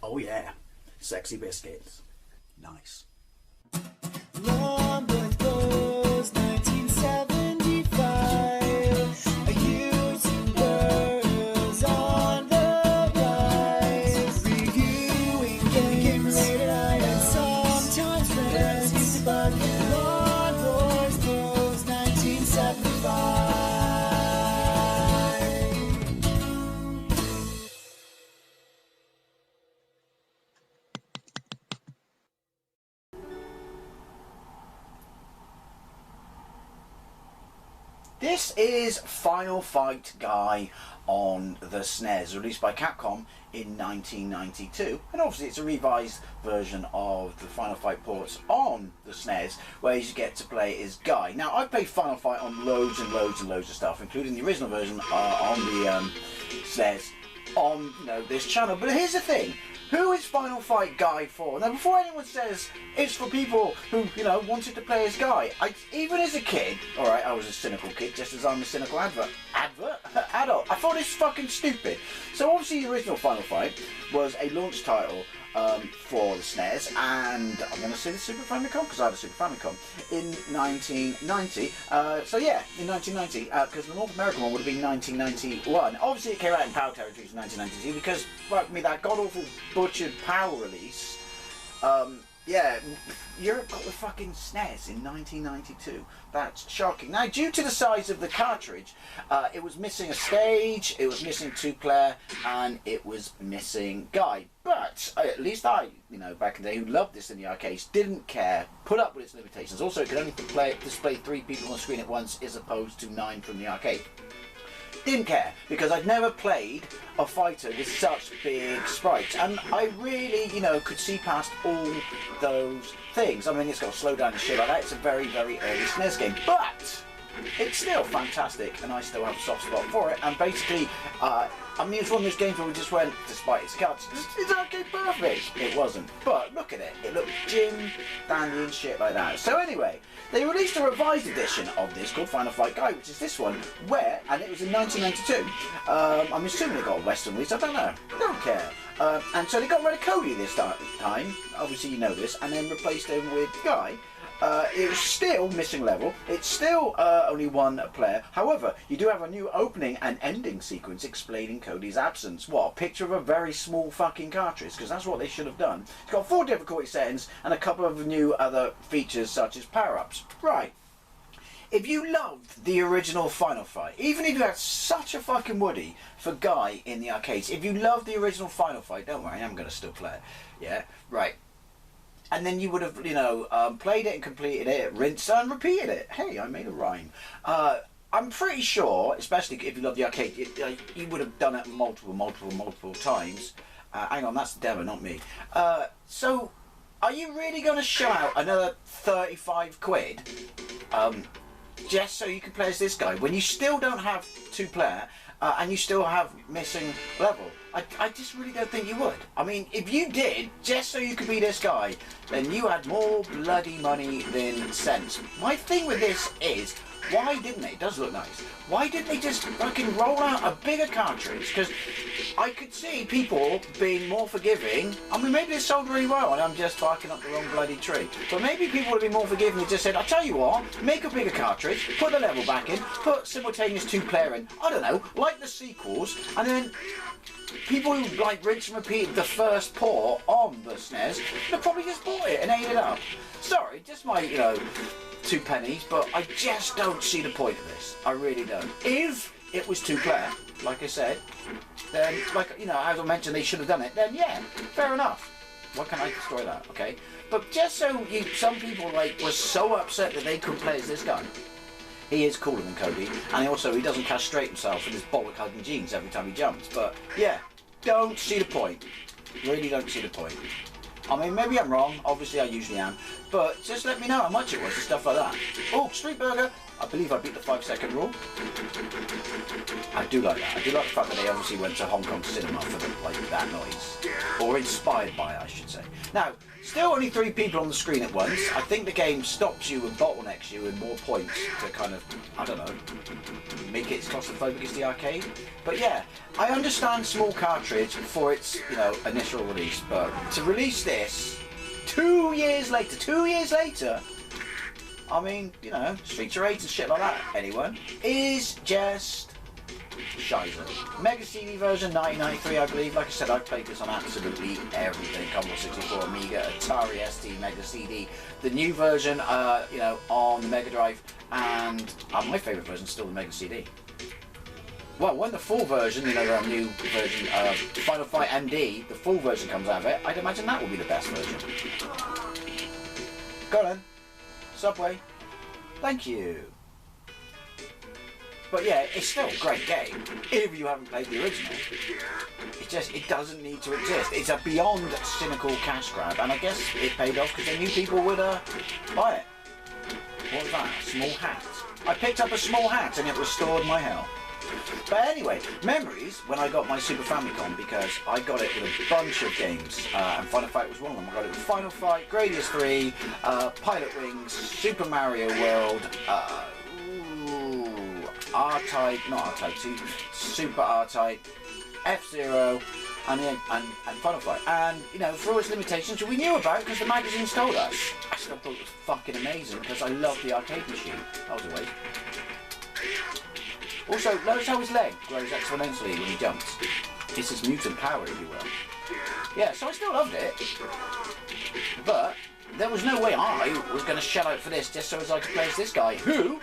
Oh yeah, sexy biscuits. Nice. Long Blues 1975. YouTubers on the rise, reviewing games late at night and sometimes friends. But Long Blues 1975. This is Final Fight Guy on the SNES, released by Capcom in 1992, and obviously it's a revised version of the Final Fight ports on the SNES, where you get to play as Guy. Now, I've played Final Fight on loads and loads and loads of stuff, including the original version on the SNES on this channel. But here's the thing. Who is Final Fight Guy for? Now, before anyone says it's for people who, wanted to play as Guy, even as a kid, alright, I was a cynical kid, just as I'm a cynical adult. I thought it's fucking stupid. So obviously the original Final Fight was a launch title for the SNES, and I'm going to say the Super Famicom, because I had a Super Famicom, in 1990. So yeah, in 1990, because the North American one would have been 1991. Obviously it came out in PAL territories in 1992, because, fuck me, that god-awful butchered PAL release, yeah, Europe got the fucking SNES in 1992. That's shocking. Now, due to the size of the cartridge, it was missing a stage, it was missing 2-player, and it was missing Guy. But at least I, back in the day, who loved this in the arcades, didn't care, put up with its limitations. Also, it could only display 3 people on the screen at once, as opposed to 9 from the arcade. Didn't care, because I'd never played a fighter with such big sprites, and I really, could see past all those things. I mean, it's got to slow down and shit like that. It's a very, very early SNES game, but it's still fantastic, and I still have a soft spot for it. And basically, I mean, it's one of those games where we just went, despite its cuts, it's arcade perfect. It wasn't, but look at it. It looked gym, dandy and shit like that. So anyway, they released a revised edition of this called Final Fight Guy, which is this one, and it was in 1992. I'm assuming it got a Western release, I don't know. I don't care. And so they got rid of Cody this time, obviously you know this, and then replaced him with Guy. It was still missing level, it's still only 1 player. However, you do have a new opening and ending sequence explaining Cody's absence. What, a picture of a very small fucking cartridge, because that's what they should have done. It's got 4 difficulty settings and a couple of new other features such as power-ups. Right. If you loved the original Final Fight, even if you had such a fucking woody for Guy in the arcades, if you loved the original Final Fight, don't worry, I'm going to still play it. Yeah, right. And then you would have, played it and completed it, rinsed and repeated it. Hey, I made a rhyme. I'm pretty sure, especially if you love the arcade, you would have done it multiple times. Hang on, that's the demo, not me. So, are you really going to shell out another 35 quid just so you can play as this guy when you still don't have 2-player and you still have missing level? I just really don't think you would. I mean, if you did, just so you could be this guy, then you had more bloody money than sense. My thing with this is, why didn't they? It does look nice. Why didn't they just fucking roll out a bigger cartridge? Because I could see people being more forgiving. I mean, maybe it's sold really well and I'm just barking up the wrong bloody tree. But maybe people would have been more forgiving and just said, I'll tell you what, make a bigger cartridge, put the level back in, put simultaneous 2-player in, I don't know, like the sequels, and then people who rinse and repeat the first port on the SNES, they probably just bought it and ate it up. Sorry, just my, 2 pennies, but I just don't see the point of this. I really don't. If it was 2-player, like I said, then, as I mentioned, they should have done it, then yeah, fair enough. Why can't I destroy that, okay? But just so some people, were so upset that they couldn't play as this guy. He is cooler than Cody, and he doesn't castrate himself with his bollock-hugging jeans every time he jumps. But, yeah, don't see the point. Really don't see the point. I mean, maybe I'm wrong. Obviously, I usually am. But just let me know how much it was and stuff like that. Oh, Street Burger, I believe I beat the 5-second rule. I do like that. I do like the fact that they obviously went to Hong Kong cinema for that noise. Or inspired by it, I should say. Now, still only 3 people on the screen at once. I think the game stops you and bottlenecks you in more points to kind of, I don't know, make it as claustrophobic as the arcade. But yeah, I understand small cartridge for its, you know, initial release, but to release this 2 years later, I mean, you know, Streets of Rage and shit like that, anyone, is just shizer. Mega CD version, 1993, I believe. Like I said, I've played this on absolutely everything. Commodore 64, Amiga, Atari ST, Mega CD. The new version, you know, on the Mega Drive, and my favourite version is still the Mega CD. Well, when the full version, you know, the new version, Final Fight MD, the full version comes out of it, I'd imagine that will be the best version. Go on then. Subway. Thank you. But yeah, it's still a great game, if you haven't played the original. It doesn't need to exist. It's a beyond cynical cash grab, and I guess it paid off because they knew people would buy it. What was that? A small hat. I picked up a small hat and it restored my health. But anyway, memories when I got my Super Famicom, because I got it with a bunch of games, and Final Fight was one of them. I got it with Final Fight, Gradius 3, Pilot Wings, Super Mario World, R-Type, not R-Type 2, Super R-Type, F-Zero, and Final Fight. And, you know, for all its limitations, which we knew about because the magazines told us. I still thought it was fucking amazing because I love the arcade machine. That was a waste. Also, notice how his leg grows exponentially when he jumps. It's his mutant power, if you will. Yeah, so I still loved it. But there was no way I was going to shell out for this just so as I could play as this guy, who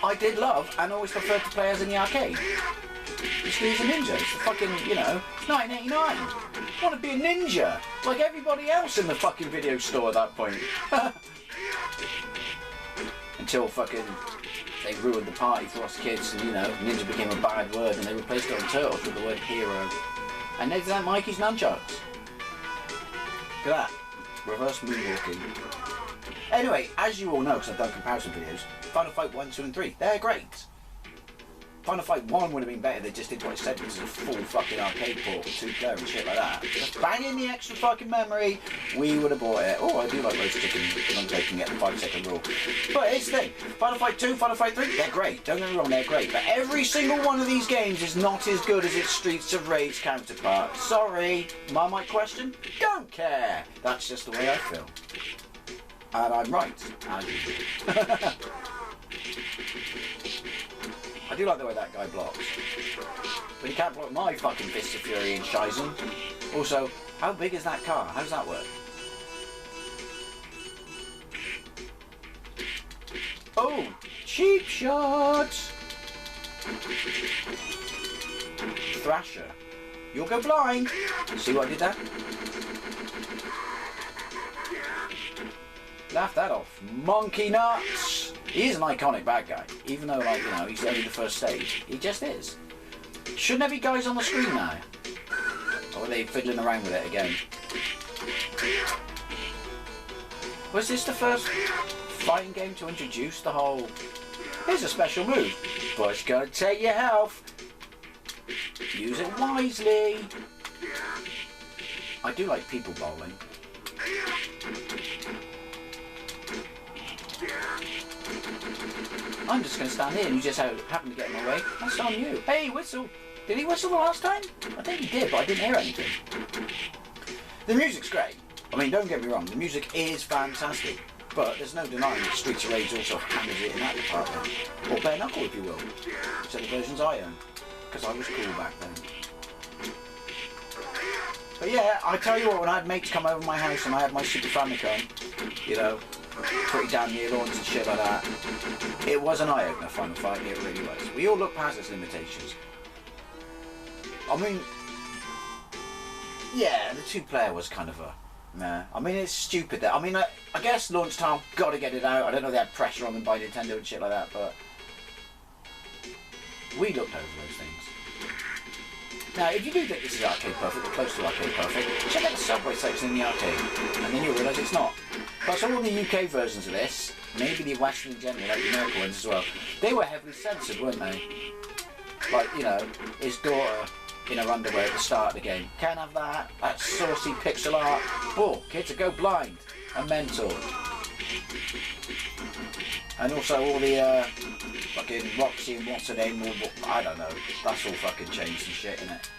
I did love and always preferred to play as in the arcade. He's a ninja. It's the fucking, you know, it's 1989. I want to be a ninja, like everybody else in the fucking video store at that point. Until fucking they ruined the party for us kids, and you know, ninja became a bad word, and they replaced it on Turtles with the word hero. And they did that Mikey's nunchucks. Look at that. Reverse moonwalking. Anyway, as you all know, because I've done comparison videos, Final Fight 1, 2 and 3, they're great. Final Fight 1 would have been better, they just did what it said, which is a full fucking arcade port with 2-player and shit like that. Just bang in the extra fucking memory, we would have bought it. Oh, I do like roast chicken when I'm taking it, the 5-second rule. But here's the thing, Final Fight 2, Final Fight 3, they're great, don't get me wrong, they're great. But every single one of these games is not as good as its Streets of Rage counterpart. Sorry, Marmite question? Don't care. That's just the way I feel. And I'm right, as usual. I do like the way that guy blocks. But he can't block my fucking Fist of Fury in Shizen. Also, how big is that car? How does that work? Oh, cheap shots! Thrasher. You'll go blind. See what I did there? Laugh that off. Monkey nuts! He is an iconic bad guy, even though, like, you know, he's only the first stage. He just is. Shouldn't there be guys on the screen now? Or are they fiddling around with it again? Was this the first fighting game to introduce the whole... Here's a special move, but it's gonna take your health. Use it wisely. I do like people bowling. I'm just going to stand here and you just happen to get in my way. That's on you. Hey, whistle. Did he whistle the last time? I think he did, but I didn't hear anything. The music's great. I mean, don't get me wrong, the music is fantastic. But there's no denying that Streets of Rage also hammers it in that department. Or Bare Knuckle, if you will. Which are the versions I own. Because I was cool back then. But yeah, I tell you what, when I had mates come over my house and I had my Super Famicom, you know, pretty damn near launch and shit like that, it was an eye-opener, Final Fight, it really was. We all look past its limitations. I mean, yeah, the 2-player was kind of a meh. I mean, it's stupid that, I mean, I guess launch time, gotta get it out. I don't know if they had pressure on them by Nintendo and shit like that, but we looked over those things. Now, if you do think this is arcade perfect, or close to arcade perfect, check out the Subway section in the arcade, and then you'll realise it's not. Plus, all the UK versions of this, maybe the Western in general, like the American ones as well, they were heavily censored, weren't they? Like, you know, his daughter in her underwear at the start of the game. Can't have that. That saucy pixel art. Oh, kids will go blind and mental. And also all the fucking Roxy and what's her name, I don't know. That's all fucking changed and shit, innit?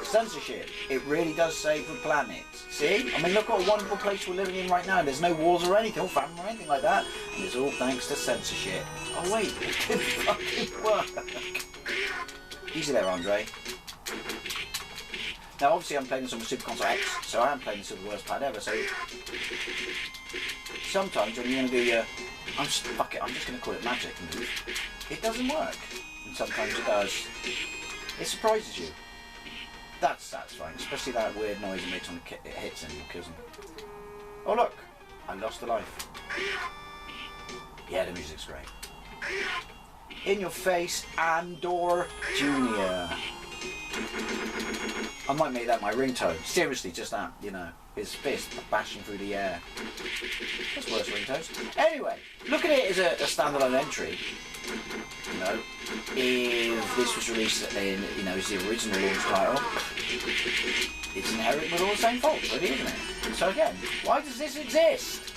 Censorship. It really does save the planet. See? I mean, look what a wonderful place we're living in right now. There's no wars or anything, or famine or anything like that. And it's all thanks to censorship. Oh wait, it didn't fucking work. Easy there, Andre. Now, obviously, I'm playing this on my Super Console X, so I am playing this with the worst pad ever. So sometimes when you want to do your, fuck it, I'm just going to call it magic move, it doesn't work, and sometimes it does. It surprises you. That's satisfying, especially that weird noise it makes when it hits him or kills him. Oh look, I lost a life. Yeah, the music's great. In your face, Andor Jr. I might make that my ringtone. Seriously, just that, you know, his fist bashing through the air. That's worse ringtones. Anyway, look at it as a standalone entry. You know, if this was released in, you know, as the original launch title, it's inherent with all the same faults, really, isn't it? So again, why does this exist?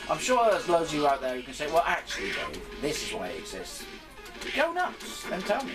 I'm sure there's loads of you out there who can say, well, actually, Dave, this is why it exists. Go nuts and tell me.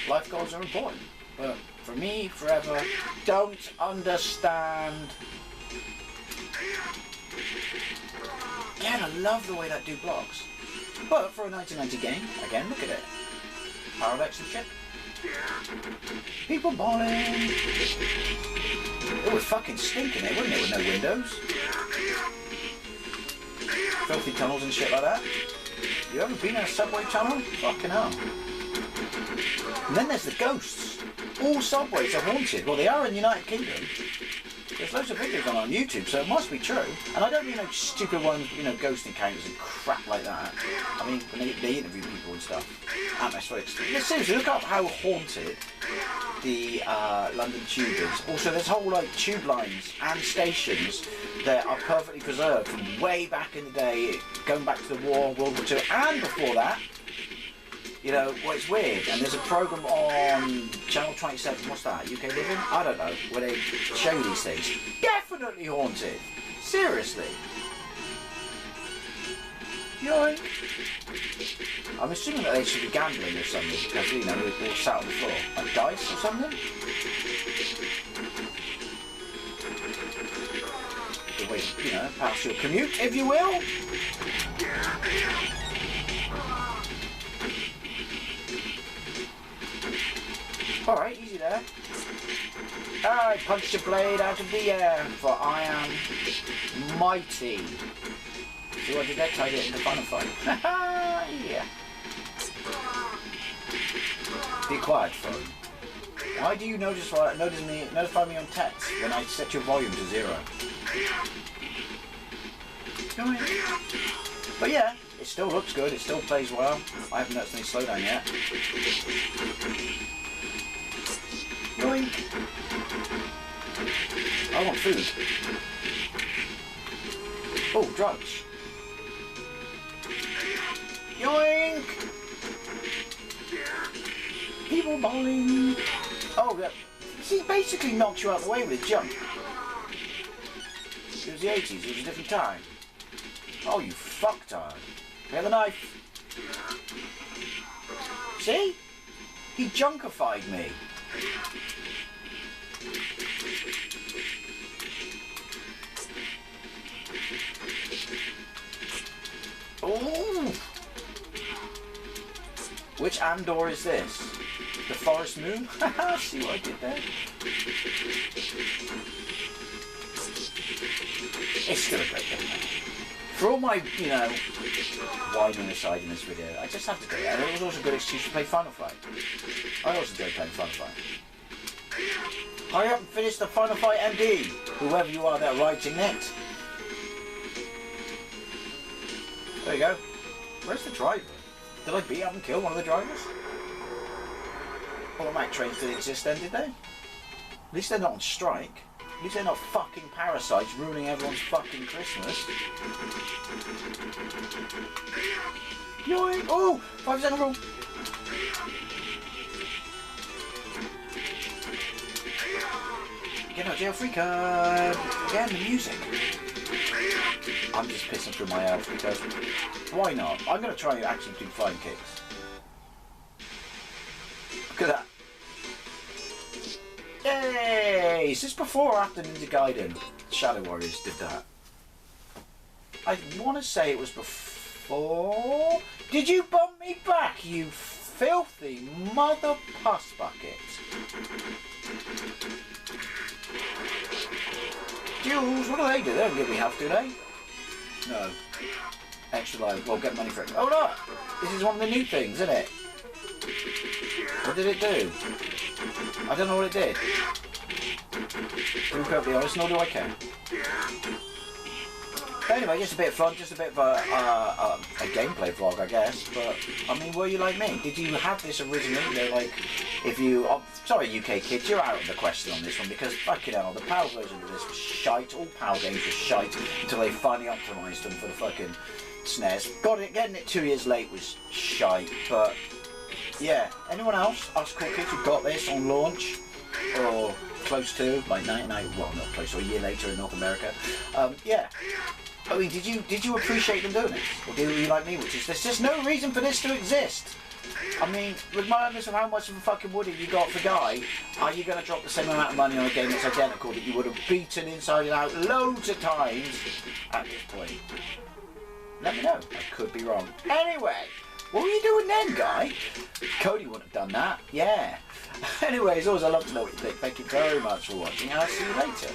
Life goals are important, but for me, forever, don't understand. Again, I love the way that dude blocks. But for a 1990 game, again, look at it. Power of ship. People balling. It would fucking stink in it, wouldn't it, with no windows? Filthy tunnels and shit like that. You ever been in a subway tunnel? Fucking hell. And then there's the ghosts. All subways are haunted. Well, they are in the United Kingdom. There's loads of videos on YouTube, so it must be true. And I don't mean like stupid ones, you know, ghost encounters and crap like that. I mean, when they interview people and stuff. Atmospherics. Seriously, look up how haunted the London Tube is. Also, there's whole like tube lines and stations that are perfectly preserved from way back in the day, going back to the war, World War II, and before that. You know, well, it's weird, and there's a programme on Channel 27, what's that, UK Living? I don't know, where they show you these things. Definitely haunted! Seriously. Yoink! I'm assuming that they should be gambling or something, because, you know, they're all sat on the floor. Like dice or something? The way, you know, pass your commute, if you will. Alright, easy there. I punched a blade out of the air, for I am mighty. See what I did there? Tied it in the final fight. Yeah. Be quiet, phone. Why do you notify me on text when I set your volume to 0? But yeah, it still looks good, it still plays well. I haven't noticed any slowdown yet. Yoink! I want food. Oh, drugs. Yoink! People bowling. Oh, yeah. He basically knocks you out of the way with his jump. It was the 80s, it was a different time. Oh, you fucktard. Have a knife. See? He junkified me. Oh! Which Andor is this? The Forest Moon? Haha, see what I did there? It's still a great game, man. For all my, you know, whining aside in this video, I just have to go there. It was also a good excuse to play Final Fight. I also enjoy playing Final Fight. Hurry up and finish the Final Fight MD, whoever you are that are writing it. There you go. Where's the driver? Did I beat up and kill one of the drivers? Automatic trains didn't exist then, did they? At least they're not on strike. At least they're not fucking parasites ruining everyone's fucking Christmas. Yoink! Oh! 5-second rule! Get out jail free card! Again, the music. I'm just pissing through my health because why not? I'm going to try and actually do flying kicks. Look at that. Yay! Is this before or after Ninja Gaiden? Shadow Warriors did that. I want to say it was before. Did you bump me back, you filthy mother puss bucket? Jules, what do they do? They don't give me health, do they? No. Extra life. Well, get money for it. Oh look! This is one of the new things, isn't it? What did it do? I don't know what it did. To be perfectly honest, nor do I care. Anyway, just a bit of fun, just a bit of a gameplay vlog, I guess. But I mean, were you like me? Did you have this originally? You know, like, if you, oh, sorry, UK kids, you're out of the question on this one because fucking hell, the PAL version of this was shite. All PAL games were shite until they finally optimised them for the fucking SNES. Getting it 2 years late was shite, but yeah. Anyone else? Us cool kids who got this on launch or close to, like 99? Well, not close, or a year later in North America. Yeah. I mean, did you appreciate them doing it, or do you like me, which is there's just no reason for this to exist? I mean, regardless of how much of a fucking woody you got for Guy, are you going to drop the same amount of money on a game that's identical that you would have beaten inside and out loads of times at this point? Let me know. I could be wrong. Anyway, what were you doing then, Guy? Cody wouldn't have done that. Yeah. Anyways, always I love to know what you think. Thank you very much for watching, and I'll see you later.